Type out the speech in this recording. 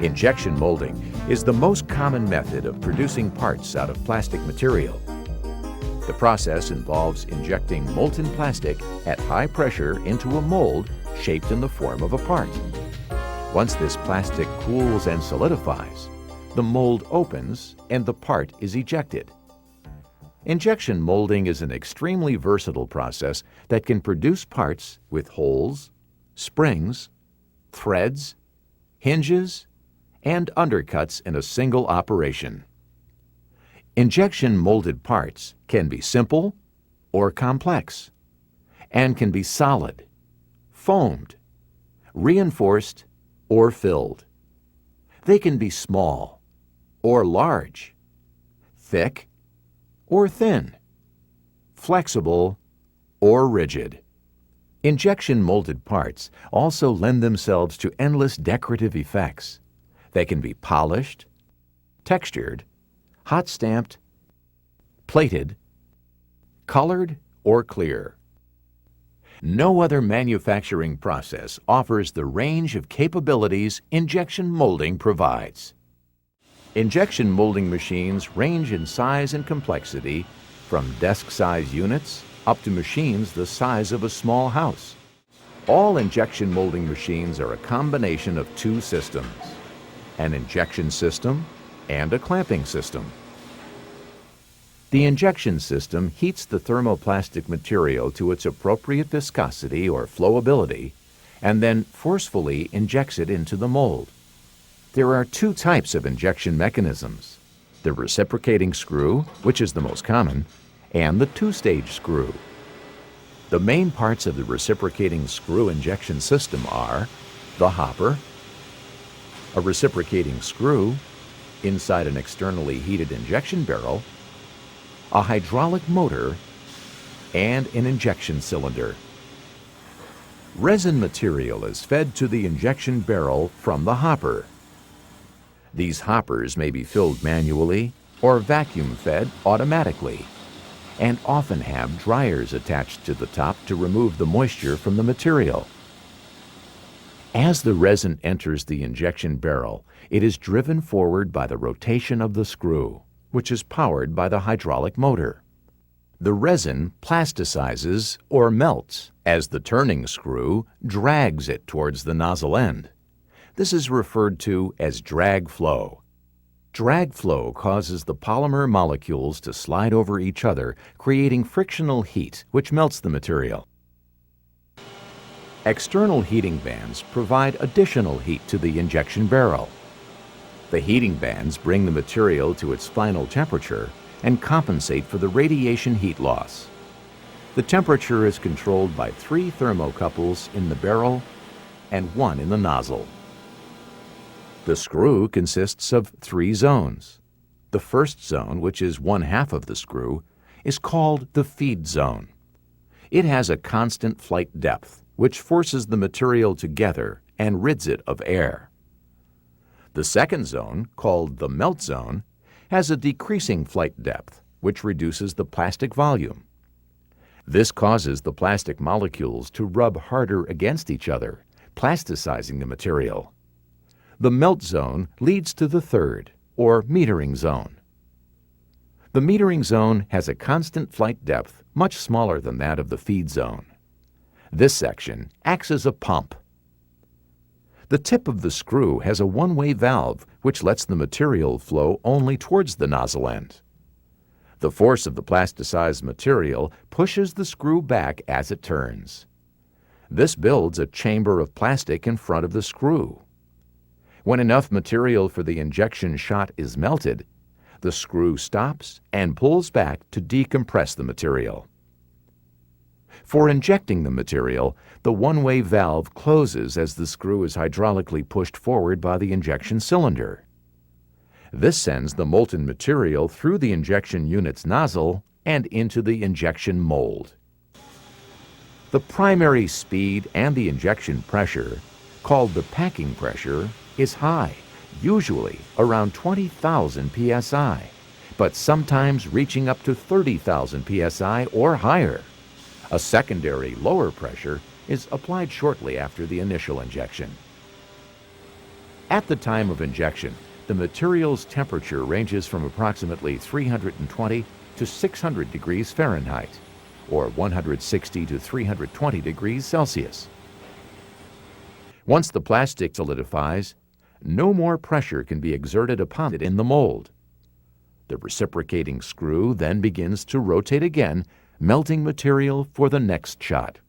Injection molding is the most common method of producing parts out of plastic material. The process involves injecting molten plastic at high pressure into a mold shaped in the form of a part. Once this plastic cools and solidifies, the mold opens and the part is ejected. Injection molding is an extremely versatile process that can produce parts with holes, springs, threads, hinges, and undercuts in a single operation. Injection molded parts can be simple or complex, and can be solid, foamed, reinforced, or filled. They can be small or large, thick or thin, flexible or rigid. Injection molded parts also lend themselves to endless decorative effects. They can be polished, textured, hot stamped, plated, colored, or clear. No other manufacturing process offers the range of capabilities injection molding provides. Injection molding machines range in size and complexity from desk-size units up to machines the size of a small house. All injection molding machines are a combination of two systems: an injection system and a clamping system. The injection system heats the thermoplastic material to its appropriate viscosity or flowability and then forcefully injects it into the mold. There are two types of injection mechanisms: the reciprocating screw, which is the most common, and the two-stage screw. The main parts of the reciprocating screw injection system are the hopper, a reciprocating screw inside an externally heated injection barrel, a hydraulic motor, and an injection cylinder. Resin material is fed to the injection barrel from the hopper. These hoppers may be filled manually or vacuum-fed automatically, and often have dryers attached to the top to remove the moisture from the material. As the resin enters the injection barrel, it is driven forward by the rotation of the screw, which is powered by the hydraulic motor. The resin plasticizes or melts as the turning screw drags it towards the nozzle end. This is referred to as drag flow. Drag flow causes the polymer molecules to slide over each other, creating frictional heat, which melts the material. External heating bands provide additional heat to the injection barrel. The heating bands bring the material to its final temperature and compensate for the radiation heat loss. The temperature is controlled by 3 thermocouples in the barrel and 1 in the nozzle. The screw consists of 3 zones. The first zone, which is 1/2 of the screw, is called the feed zone. It has a constant flight depth, which forces the material together and rids it of air. The second zone, called the melt zone, has a decreasing flight depth, which reduces the plastic volume. This causes the plastic molecules to rub harder against each other, plasticizing the material. The melt zone leads to the third, or metering zone. The metering zone has a constant flight depth much smaller than that of the feed zone. This section acts as a pump. The tip of the screw has a one-way valve which lets the material flow only towards the nozzle end. The force of the plasticized material pushes the screw back as it turns. This builds a chamber of plastic in front of the screw. When enough material for the injection shot is melted, the screw stops and pulls back to decompress the material. For injecting the material, the one-way valve closes as the screw is hydraulically pushed forward by the injection cylinder. This sends the molten material through the injection unit's nozzle and into the injection mold. The primary speed and the injection pressure, called the packing pressure, is high, usually around 20,000 psi, but sometimes reaching up to 30,000 psi or higher. A secondary lower pressure is applied shortly after the initial injection. At the time of injection, the material's temperature ranges from approximately 320 to 600 degrees Fahrenheit, or 160 to 320 degrees Celsius. Once the plastic solidifies, no more pressure can be exerted upon it in the mold. The reciprocating screw then begins to rotate again, melting material for the next shot.